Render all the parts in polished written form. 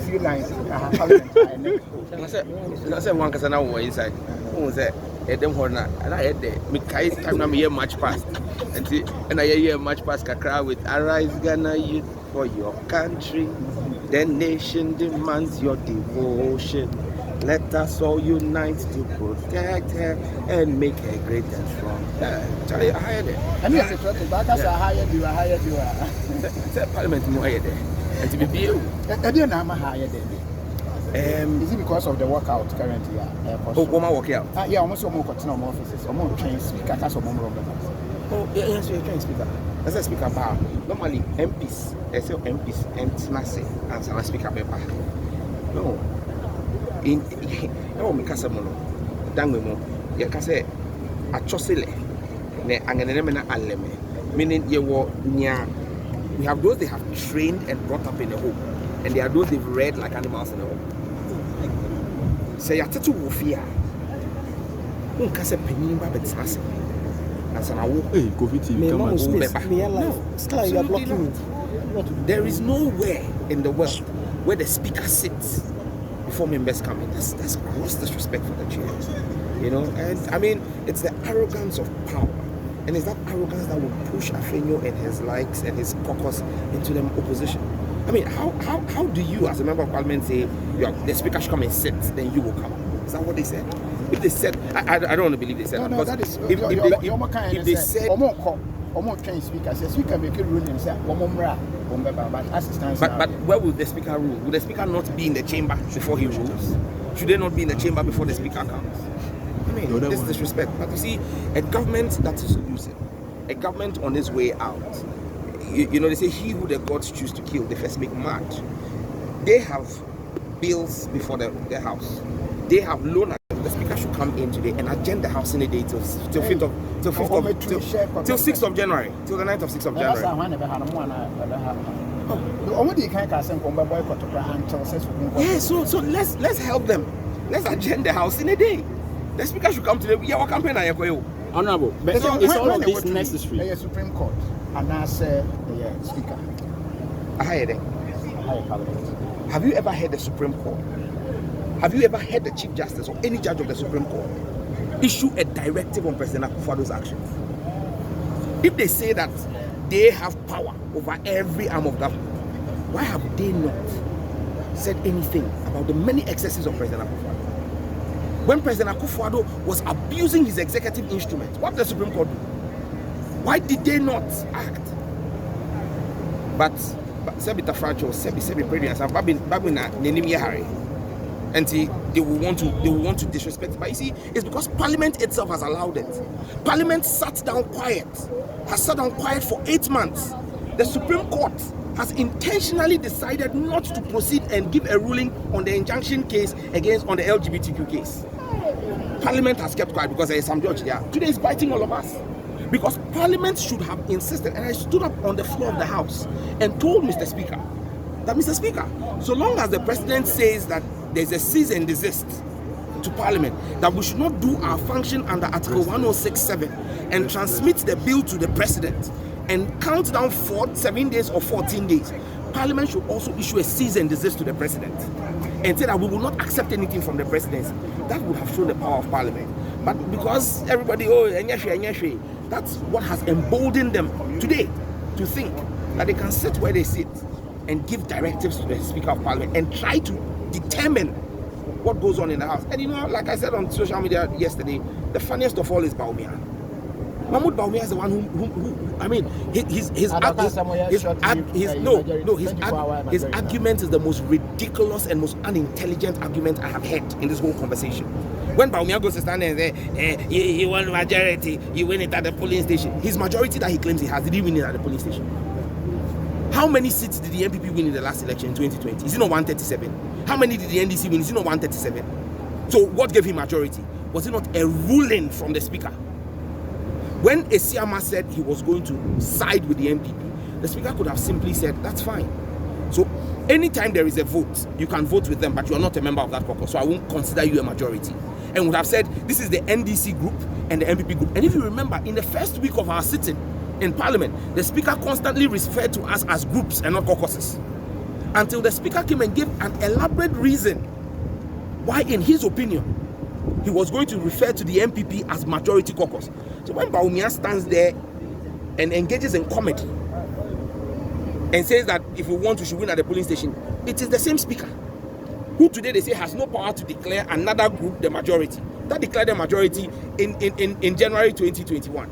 Few lines. I said one because I know inside. Who was that? Them horna, and I had the Mikai time I'm here much past, and I hear much past Kakra with Arise Ghana youth for your country. The nation demands your devotion. Let us all unite to protect her and make her great and strong. Charlie, I hired it. I mean, I hired you. Said Parliament more here there. And to be you. I didn't know I'm hired there. Is it because of the workout currently? Woman work out? Yeah, almost more continue offices. Almost train speaker. That's what more. Oh, yes, you're train speaker. That's a speaker bar. Normally, MPs, they say MPs, and Snassi, and some speaker paper. No. No, because of mono. Dangmo, you can say a chosile, and an element aleme. Meaning, you were near. We have those they have trained and brought up in the home, and there are those they've read like animals in the home. Say a tattoo wofia. Unka se penyin ba betase. As an awo, hey, COVID come and you are blocking it. There is nowhere in the world where the speaker sits before members come in. That's gross disrespect for the chair. You know, and I mean it's the arrogance of power. And it's that arrogance that will push Afenyor and his likes and his caucus into the opposition. I mean, how do you, as a member of parliament, say the speaker should come and sit, then you will come? Is that what they said? If they said, I don't want to believe they said. No, that is. If they said, speaker says speaker make a ruling and say, but where will the speaker rule? Will the speaker not be in the chamber before he rules? Should they not be in the chamber before the speaker comes? I mean, this is disrespect. But you see, a government that is losing, a government on its way out. You know, they say, he who the gods choose to kill, they first make mad. They have bills before the house. They have loan. The speaker should come in today and agenda the house in a day till 6th of January, till the 9th of 6th of January. Yeah, so let's help them. Let's agenda the house in a day. The speaker should come to the campaign. Honorable, but it's all of this necessary. The Supreme Court and I say the speaker. I heard it. Have you ever heard the Supreme Court? Have you ever heard the Chief Justice or any judge of the Supreme Court issue a directive on President Akufo-Addo's actions? If they say that they have power over every arm of government, why have they not said anything about the many excesses of President Akufo-Addo? When President Akufo-Addo was abusing his executive instruments, what did the Supreme Court do? Why did they not act? But Sebi Tafracho, Sebi President, Babina Nenimi Hari, and they will want to disrespect. But you see, it's because Parliament itself has allowed it. Parliament sat down quiet for 8 months. The Supreme Court has intentionally decided not to proceed and give a ruling on the injunction case on the LGBTQ case. Parliament has kept quiet because there is some judge there. Today is biting all of us. Because Parliament should have insisted, and I stood up on the floor of the House and told Mr. Speaker that, Mr. Speaker, so long as the President says that there's a cease and desist to Parliament, that we should not do our function under Article 106.7 and transmit the bill to the President and count down 7 days or 14 days, Parliament should also issue a cease and desist to the President and say that we will not accept anything from the Presidency. That would have shown the power of Parliament. But because everybody, that's what has emboldened them today to think that they can sit where they sit and give directives to the Speaker of Parliament and try to determine what goes on in the House. And you know, like I said on social media yesterday, the funniest of all is Bawumia. Mahmoud Bawumia is the one who I mean, his argument is the most ridiculous and most unintelligent argument I have heard in this whole conversation. When Bawumia goes to stand there and say, he won majority, you win it at the polling station. His majority that he claims he has, did he win it at the polling station? How many seats did the NPP win in the last election in 2020? Is it not 137? How many did the NDC win? Is it not 137? So what gave him majority? Was it not a ruling from the Speaker? When Esiama said he was going to side with the NPP, the Speaker could have simply said, that's fine. So anytime there is a vote, you can vote with them, but you are not a member of that caucus, so I won't consider you a majority. And would have said, this is the NDC group and the NPP group. And if you remember, in the first week of our sitting, in Parliament, the Speaker constantly referred to us as groups and not caucuses. Until the Speaker came and gave an elaborate reason why, in his opinion, he was going to refer to the NPP as majority caucus. So when Bawumia stands there and engages in comedy and says that if we want, we should win at the polling station, it is the same Speaker who today they say has no power to declare another group the majority. That declared the majority in January 2021.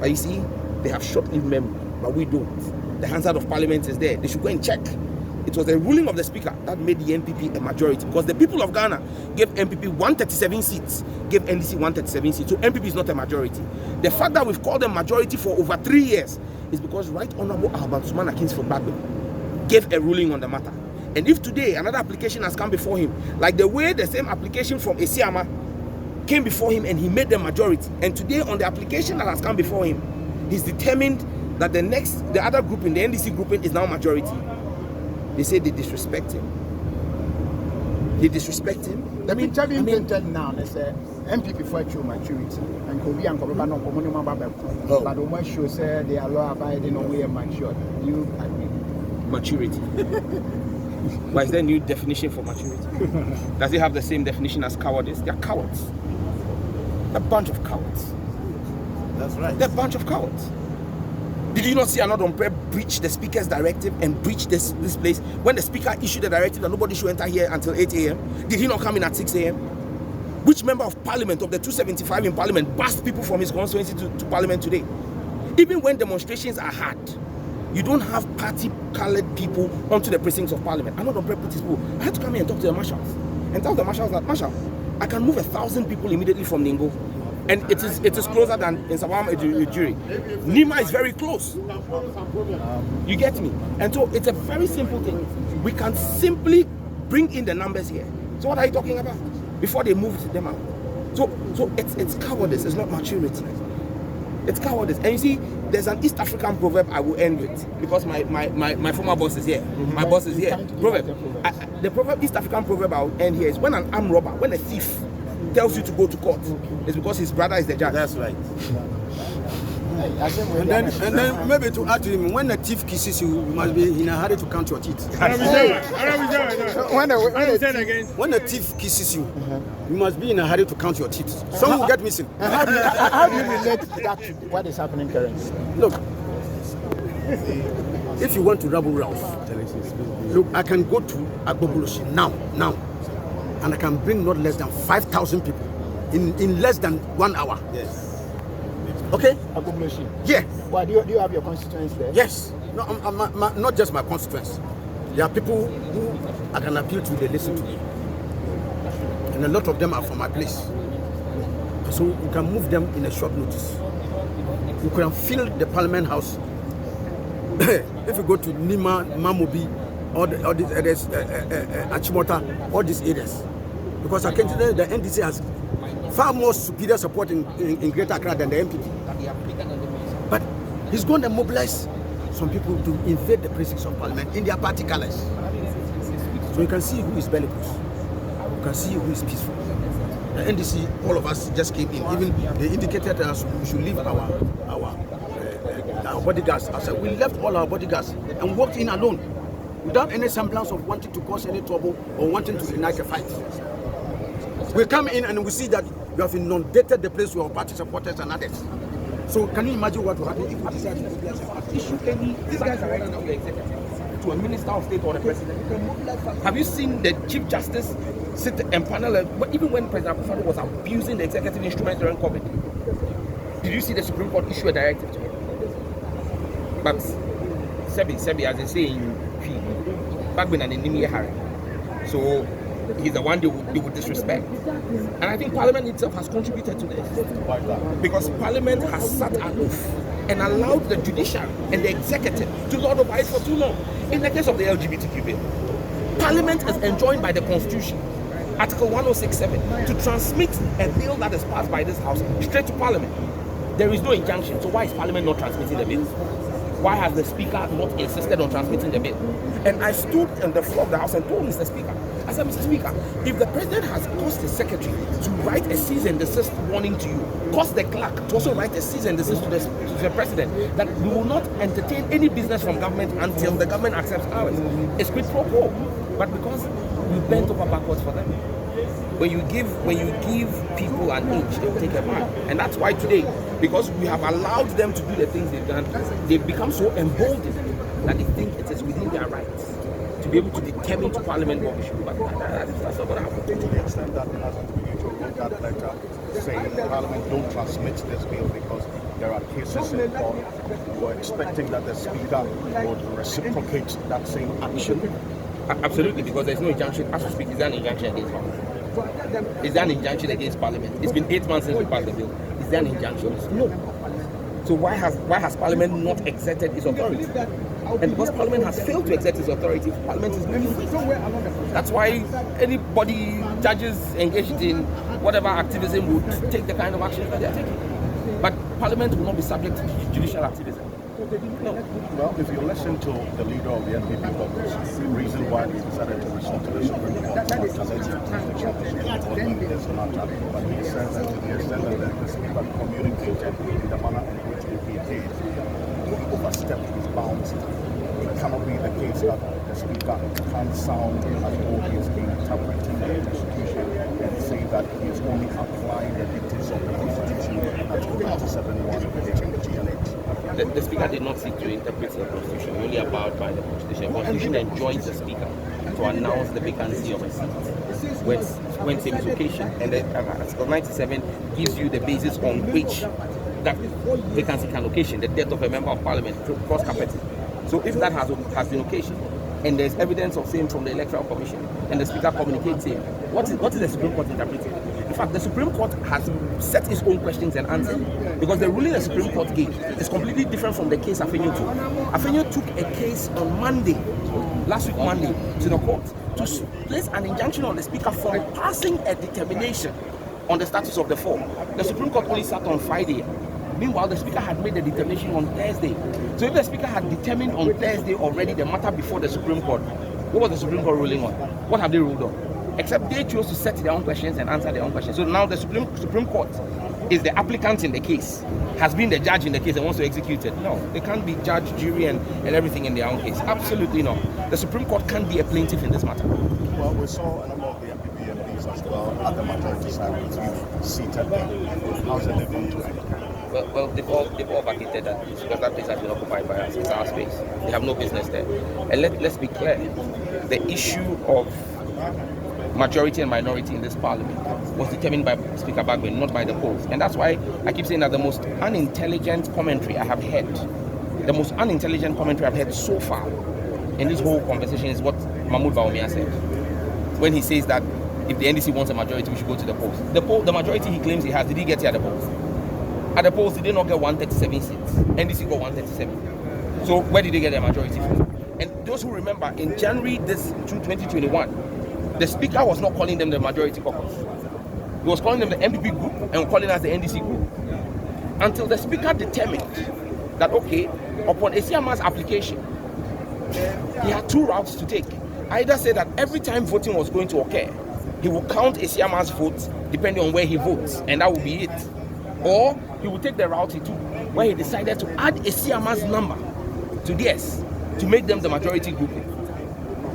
But you see, they have short-lived memory, but we don't. The Hansard of Parliament is there. They should go and check. It was a ruling of the Speaker that made the NPP a majority, because the people of Ghana gave NPP 137 seats, gave NDC 137 seats. So NPP is not a majority. The fact that we've called them majority for over 3 years is because Right Honourable Albert Sumana Kingsford Bagbe gave a ruling on the matter. And if today another application has come before him, like the way the same application from Esiama came before him and he made the majority, and today on the application that has come before him, he's determined that the other group in the NDC grouping is now majority. They say they disrespect him. They disrespect him. The picture being painted now, they say MPP for true maturity and could be uncovered no community but the one shows they are law abiding on way mature. You agree? Maturity. But is there a new definition for maturity? Does it have the same definition as cowardice? They are cowards. A bunch of cowards. That's right. They're a bunch of cowards. Did you not see another umpire breach the Speaker's directive and breach this place when the Speaker issued the directive that nobody should enter here until 8 a.m.? Did he not come in at 6 a.m.? Which member of Parliament, of the 275 in Parliament, bussed people from his constituency to Parliament today? Even when demonstrations are hard, you don't have party-colored people onto the precincts of Parliament. I'm not umpire put his people. I had to come here and talk to the marshals and tell the marshals that, Marshal, I can move 1,000 people immediately from Ningo. And it is closer than in Sabam Ejuri. Nima is very close. You get me? And so it's a very simple thing. We can simply bring in the numbers here. So what are you talking about? Before they moved them out. So it's cowardice, it's not maturity. It's cowardice. And you see, there's an East African proverb I will end with, because my former boss is here. My boss is here. Proverb. The proverb, East African proverb I will end here is when an armed robber, when a thief tells you to go to court, it's because his brother is the judge. That's right. And then maybe to add to him, when a thief kisses you, you must be in a hurry to count your teeth. When a thief kisses you, you must be in a hurry to count your teeth. Some will get missing. How do you relate that to what is happening currently? Look, if you want to rabble rouse, look, I can go to Agboboloshi now, and I can bring not less than 5,000 people in less than 1 hour. Yes. Okay? Agboboloshi. Yeah. Why do you have your constituents there? Yes. No, not just my constituents. There are people who I can appeal to, they listen to me. And a lot of them are from my place. So you can move them in a short notice. You can fill the Parliament House. If you go to Nima, Mamobi, all these areas, Achimota, all these areas. Because I can tell you the NDC has far more superior support in Greater Accra than the NPP. But he's going to mobilize some people to invade the precincts of Parliament in their party colors. So you can see who is bellicose. You can see who is peaceful. The NDC, all of us just came in. Even they indicated that we should leave our bodyguards outside. We left all our bodyguards and walked in alone, without any semblance of wanting to cause any trouble or wanting to ignite a fight. We come in and we see that you have inundated the place with our party supporters and others. So can you imagine what will happen if we decide to mobilize our party? These guys are right now the executive to a minister of state or the president. Have you seen the Chief Justice sit and panel? But even when President Akufo was abusing the executive instruments during COVID, did you see the Supreme Court issue a directive to him? But Sebi, as they say in P, back when an enemy Harry. So he's the one they would disrespect. And I think Parliament itself has contributed to this. Because Parliament has sat aloof and allowed the judiciary and the executive to lord over it for too long. In the case of the LGBTQ bill, Parliament is enjoined by the Constitution, Article 1067, to transmit a bill that is passed by this House straight to Parliament. There is no injunction, so why is Parliament not transmitting the bill? Why has the Speaker not insisted on transmitting the bill? And I stood on the floor of the House and told Mr. Speaker, I said, Mr. Speaker, if the president has caused the secretary to write a cease and desist warning to you, caused the clerk to also write a cease and desist to the president, that we will not entertain any business from government until the government accepts ours. It's quid pro quo. But because we bent over backwards for them, when you give people an inch, they will take a mile. And that's why today, because we have allowed them to do the things they've done, they've become so emboldened that they think it is within their rights to be able to determine to Parliament what we should do. But that's not going to happen. To the extent that as an individual wrote that letter saying Parliament don't transmit this bill because there are cases in court, we're expecting that the Speaker would reciprocate that same action. Absolutely, because there's no injunction. As we speak, is there an injunction against Parliament? Is there an injunction against Parliament? It's been 8 months since we passed the bill. Is there an injunction? No. So why has Parliament not exerted its authority? And because Parliament has failed to exert its authority, Parliament is moving. That's why anybody, judges engaged in whatever activism would take the kind of actions that they are taking. But Parliament will not be subject to judicial activism. No. Well, if you listen to the leader of the NPP caucus, the reason why he decided to resort to the Supreme Court was to let the this matter. But he says that to the extent that the Speaker communicated in the manner in which he did, he overstepped his bounds. It cannot be the case that the Speaker can sound as though he is interpreting the Constitution and say that he is only applying the dictates of the Constitution and 27(1) The Speaker did not seek to interpret the Constitution, he only abide by the Constitution. The Constitution enjoins the Speaker to announce the vacancy of a seat when same is occasion. And Article 97 gives you the basis on which that vacancy can occasion, the death of a member of Parliament, cross carpeting. So if that has been occasioned, and there's evidence of same from the Electoral Commission, and the Speaker communicates same, what is the Supreme Court interpreting? In fact, the Supreme Court has set its own questions and answers, because the ruling the Supreme Court gave is completely different from the case Afenyor took. Afenyor took a case on last week Monday, to the court to place an injunction on the Speaker for passing a determination on the status of the form. The Supreme Court only sat on Friday. Meanwhile, the Speaker had made the determination on Thursday. So if the Speaker had determined on Thursday already the matter before the Supreme Court, what was the Supreme Court ruling on? What have they ruled on? Except they chose to set their own questions and answer their own questions. So now the Supreme Court is the applicant in the case, has been the judge in the case and wants to execute it. No, they can't be judge, jury, and everything in their own case. Absolutely not. The Supreme Court can't be a plaintiff in this matter. Well, we saw a number of the NPP MPs as well at the majority side with you seated there. How's it going to end? Well, they've all vacated that place because that place has been occupied by us. It's our space. They have no business there. And let's be clear, the issue of majority and minority in this parliament was determined by Speaker Bagwin, not by the polls. And that's why I keep saying that the most unintelligent commentary I have heard, so far in this whole conversation is what Mahmoud Bawumia said. When he says that if the NDC wants a majority, we should go to the polls. The majority he claims he has, did he get here at the polls? At the polls, he did not get 137 seats. NDC got 137. So where did they get their majority from? And those who remember, in January 2021, the Speaker was not calling them the majority caucus. He was calling them the NPP group and calling us the NDC group. Until the Speaker determined that, okay, upon Esiama's application, he had two routes to take. Either say that every time voting was going to occur, he would count Esiama's votes depending on where he votes, and that would be it. Or he would take the route he took, where he decided to add Esiama's number to theirs to make them the majority group.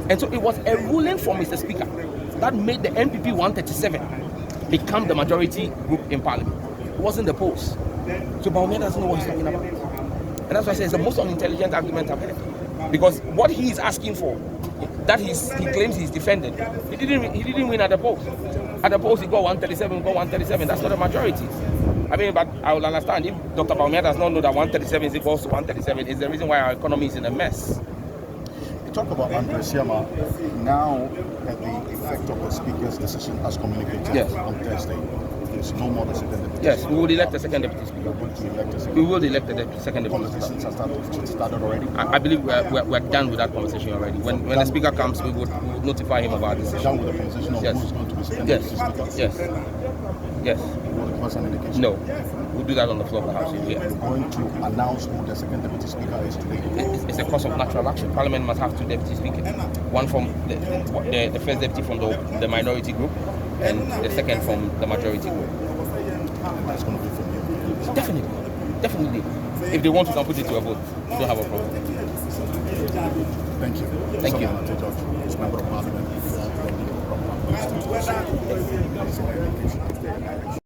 And so it was a ruling from Mr. Speaker that made the NPP 137 become the majority group in Parliament. It wasn't the polls. So Bawumia doesn't know what he's talking about. And that's why I say it's the most unintelligent argument I've heard. Because what he is asking for, that he claims he's defended, he didn't win at the polls. At the polls he got 137, that's not a majority. I mean, but I will understand if Dr. Bawumia does not know that 137 is equals to 137, is the reason why our economy is in a mess. You talk about Andre Siama. Now, the effect of the Speaker's decision as communicated on Thursday, there's no more the second deputy. Yes, we will elect a second deputy speaker. We will elect a second deputy speaker. Conversations have started already? I believe we're done with that conversation already. When the Speaker comes, we will notify him about this. Done with the conversation of who's going to be second deputy speaker? Yes. give us an indication? No. We'll do that on the floor of the House. Yeah. You're going to announce who the second deputy speaker is today? It's a course of natural action. Parliament must have two deputy speakers. One from the first deputy from the minority group, and the second from the majority group. And that's going to be from you? Definitely. If they want, we can put it to a vote. We don't have a problem. Thank you. Thank you. Dzata George, member of Parliament for the